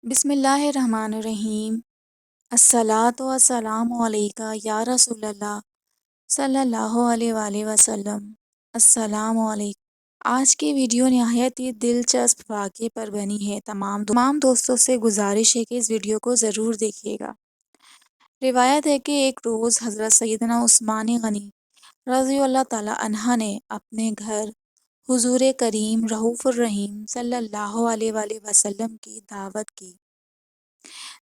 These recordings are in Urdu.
بسم اللہ الرحمن الرحیم۔ الصلاۃ والسلام علیکہ یا رسول اللہ صلی اللہ علیہ وآلہ وسلم۔ السلام علیکم۔ آج کی ویڈیو نہایت ہی دلچسپ واقعے پر بنی ہے۔ تمام دوستوں سے گزارش ہے کہ اس ویڈیو کو ضرور دیکھیے گا۔ روایت ہے کہ ایک روز حضرت سیدنا عثمان غنی رضی اللہ تعالی عنہ نے اپنے گھر حضور کریم رؤوف الرحیم صلی اللہ علیہ وآلہ وسلم کی دعوت کی۔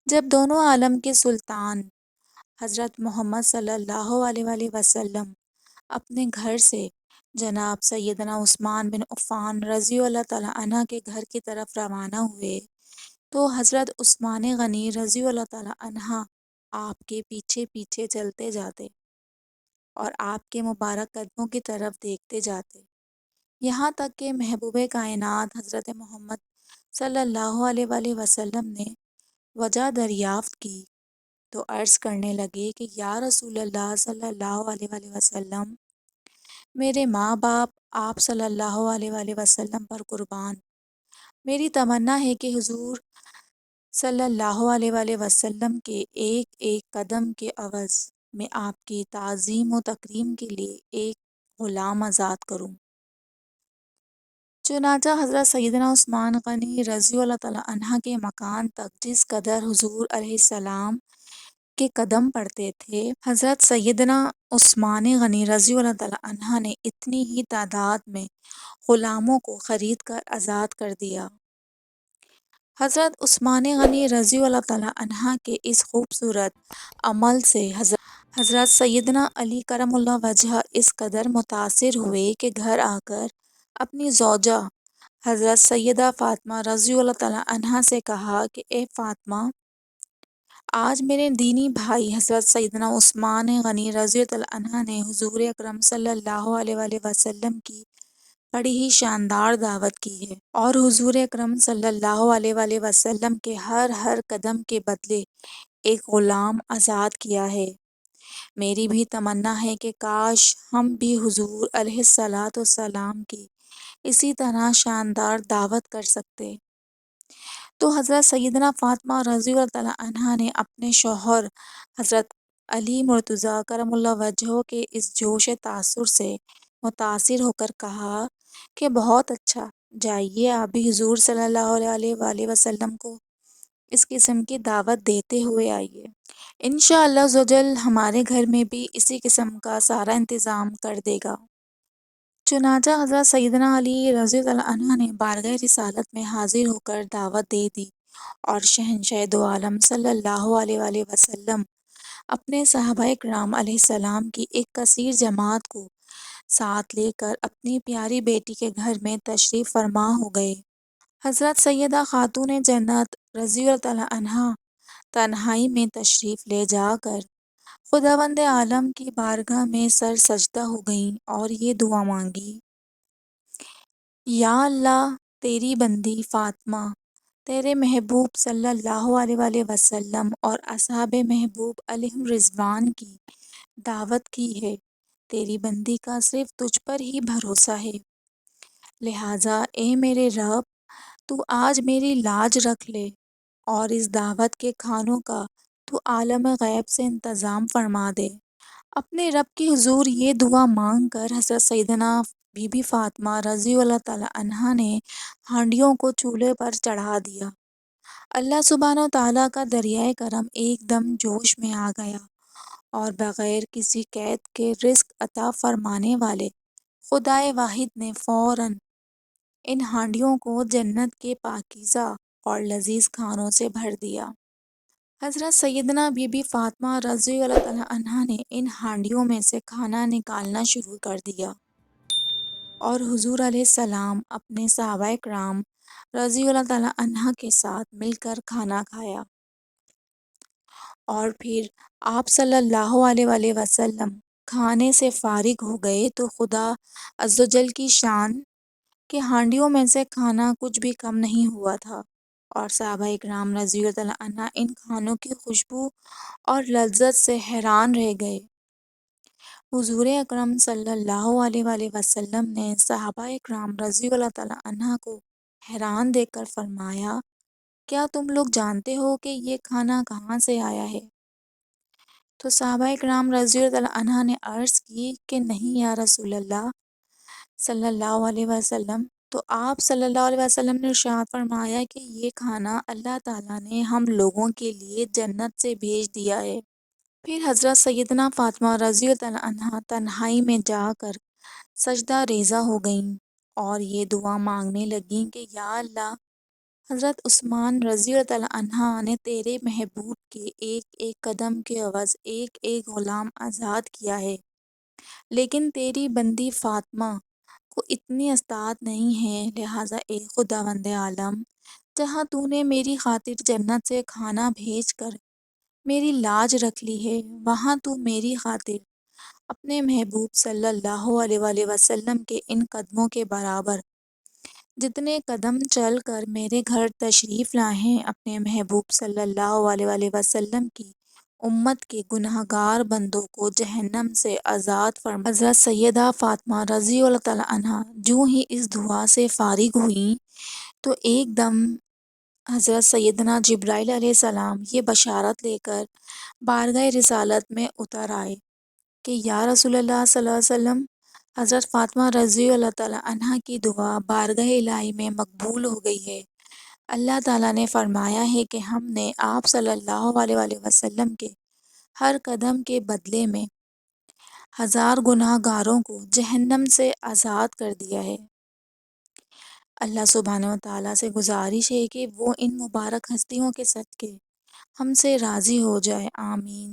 جب دونوں عالم کے سلطان حضرت محمد صلی اللہ علیہ وآلہ وسلم اپنے گھر سے جناب سیدنا عثمان بن عفان رضی اللہ تعالیٰ عنہ کے گھر کی طرف روانہ ہوئے تو حضرت عثمان غنی رضی اللہ تعالیٰ عنہ آپ کے پیچھے پیچھے چلتے جاتے اور آپ کے مبارک قدموں کی طرف دیکھتے جاتے، یہاں تک کہ محبوب کائنات حضرت محمد صلی اللہ علیہ وآلہ وسلم نے وجہ دریافت کی تو عرض کرنے لگے کہ یا رسول اللہ صلی اللہ علیہ وآلہ وسلم، میرے ماں باپ آپ صلی اللہ علیہ وآلہ وسلم پر قربان، میری تمنا ہے کہ حضور صلی اللہ علیہ وآلہ وسلم کے ایک ایک قدم کے عوض میں آپ کی تعظیم و تکریم کے لیے ایک غلام آزاد کروں۔ چنانچہ حضرت سیدنا عثمان غنی رضی اللہ تعالیٰ عنہ کے مکان تک جس قدر حضور علیہ السلام کے قدم پڑتے تھے، حضرت سیدنا عثمان غنی رضی اللہ تعالیٰ عنہ نے اتنی ہی تعداد میں غلاموں کو خرید کر آزاد کر دیا۔ حضرت عثمان غنی رضی اللہ تعالیٰ عنہ کے اس خوبصورت عمل سے حضرت سیدنا علی کرم اللہ وجہہ اس قدر متاثر ہوئے کہ گھر آ کر اپنی زوجہ حضرت سیدہ فاطمہ رضی اللہ تعالیٰ عنہ سے کہا کہ اے فاطمہ، آج میرے دینی بھائی حضرت سیدنا عثمان غنی رضی اللہ عنہ نے حضور اکرم صلی اللہ علیہ وآلہ وسلم کی بڑی ہی شاندار دعوت کی ہے اور حضور اکرم صلی اللہ علیہ وآلہ وسلم کے ہر قدم کے بدلے ایک غلام آزاد کیا ہے۔ میری بھی تمنا ہے کہ کاش ہم بھی حضور علیہ الصلوۃ والسلام کی اسی طرح شاندار دعوت کر سکتے۔ تو حضرت سیدنا فاطمہ رضی اللہ تعالیٰ عنہ نے اپنے شوہر حضرت علی مرتضیٰ کرم اللہ وجہہ کے اس جوش تاثر سے متاثر ہو کر کہا کہ بہت اچھا، جائیے آپ بھی حضور صلی اللہ علیہ وآلہ وسلم کو اس قسم کی دعوت دیتے ہوئے آئیے۔ انشاءاللہ عزوجل ہمارے گھر میں بھی اسی قسم کا سارا انتظام کر دے گا۔ چنانچہ حضرت سیدنا علی رضی اللہ عنہ نے بارگاہ رسالت میں حاضر ہو کر دعوت دے دی اور شہنشاہ دو عالم صلی اللہ علیہ وآلہ وسلم اپنے صحابہ کرام علیہ السلام کی ایک کثیر جماعت کو ساتھ لے کر اپنی پیاری بیٹی کے گھر میں تشریف فرما ہو گئے۔ حضرت سیدہ خاتون جنت رضی اللہ تعالیٰ عنہا تنہائی میں تشریف لے جا کر خداوند عالم کی بارگاہ میں سر سجدہ ہو گئیں اور یہ دعا مانگی، یا اللہ، تیری بندی فاطمہ تیرے محبوب صلی اللہ علیہ وآلہ وسلم اور اصحاب محبوب علیہم رضوان کی دعوت کی ہے، تیری بندی کا صرف تجھ پر ہی بھروسہ ہے، لہٰذا اے میرے رب، تو آج میری لاج رکھ لے اور اس دعوت کے کھانوں کا تو عالم غیب سے انتظام فرما دے۔ اپنے رب کی حضور یہ دعا مانگ کر حضرت سیدنا بی بی فاطمہ رضی اللہ تعالیٰ عنہا نے ہانڈیوں کو چولہے پر چڑھا دیا۔ اللہ سبحانہ و تعالیٰ کا دریائے کرم ایک دم جوش میں آ گیا اور بغیر کسی قید کے رزق عطا فرمانے والے خدائے واحد نے فوراً ان ہانڈیوں کو جنت کے پاکیزہ اور لذیذ کھانوں سے بھر دیا۔ حضرت سیدنا بی بی فاطمہ رضی اللہ تعالیٰ عنہا نے ان ہانڈیوں میں سے کھانا نکالنا شروع کر دیا اور حضور علیہ السلام اپنے صحابہ کرام رضی اللہ تعالیٰ عنہ کے ساتھ مل کر کھانا کھایا اور پھر آپ صلی اللہ علیہ وآلہ وسلم کھانے سے فارغ ہو گئے تو خدا عزوجل کی شان کہ ہانڈیوں میں سے کھانا کچھ بھی کم نہیں ہوا تھا اور صحابہ اکرام رضی اللہ عنہ ان کھانوں کی خوشبو اور لذت سے حیران رہ گئے۔ حضور اکرم صلی اللہ علیہ وآلہ وسلم نے صحابہ اکرام رضی اللہ تعالیٰ عنہ کو حیران دیکھ کر فرمایا کیا تم لوگ جانتے ہو کہ یہ کھانا کہاں سے آیا ہے؟ تو صحابہ کرام رضی اللہ عنہ نے عرض کی کہ نہیں یا رسول اللہ صلی اللہ علیہ وسلم۔ تو آپ صلی اللہ علیہ وسلم نے ارشاد فرمایا کہ یہ کھانا اللہ تعالیٰ نے ہم لوگوں کے لیے جنت سے بھیج دیا ہے۔ پھر حضرت سیدنا فاطمہ رضی اللہ عنہا تنہائی میں جا کر سجدہ ریزہ ہو گئیں اور یہ دعا مانگنے لگیں کہ یا اللہ، حضرت عثمان رضی اللہ عنہ نے تیرے محبوب کے ایک ایک قدم کے عوض ایک ایک غلام آزاد کیا ہے، لیکن تیری بندی فاطمہ کو اتنی استطاعت نہیں ہے، لہٰذا اے خداوند عالم، جہاں تو نے میری خاطر جنت سے کھانا بھیج کر میری لاج رکھ لی ہے، وہاں تو میری خاطر اپنے محبوب صلی اللہ علیہ وآلہ وسلم کے ان قدموں کے برابر جتنے قدم چل کر میرے گھر تشریف لائے ہیں، اپنے محبوب صلی اللہ علیہ وآلہ وسلم کی امت کے گنہگار بندوں کو جہنم سے آزاد فرما۔ حضرت سیدہ فاطمہ رضی اللہ تعالیٰ عنہا جو ہی اس دعا سے فارغ ہوئیں تو ایک دم حضرت سیدنا جبرائیل علیہ السلام یہ بشارت لے کر بارگاہ رسالت میں اتر آئے کہ یا رسول اللہ صلی اللہ علیہ وسلم، حضرت فاطمہ رضی اللہ تعالیٰ عنہا کی دعا بارگاہ الہی میں مقبول ہو گئی ہے۔ اللہ تعالیٰ نے فرمایا ہے کہ ہم نے آپ صلی اللہ علیہ وآلہ وسلم کے ہر قدم کے بدلے میں 1000 گناہ گاروں کو جہنم سے آزاد کر دیا ہے۔ اللہ سبحانہ وتعالیٰ سے گزارش ہے کہ وہ ان مبارک ہستیوں کے صدقے ہم سے راضی ہو جائے، آمین۔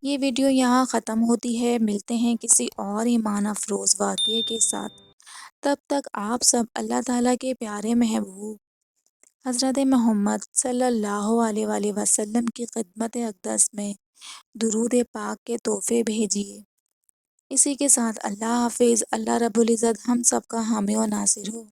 یہ ویڈیو یہاں ختم ہوتی ہے، ملتے ہیں کسی اور ایمان افروز واقعے کے ساتھ۔ تب تک آپ سب اللہ تعالیٰ کے پیارے محبوب حضرت محمد صلی اللہ علیہ وآلہ وسلم کی خدمت اقدس میں درود پاک کے تحفے بھیجیے۔ اسی کے ساتھ اللہ حافظ۔ اللہ رب العزت ہم سب کا حامی و ناصر ہو۔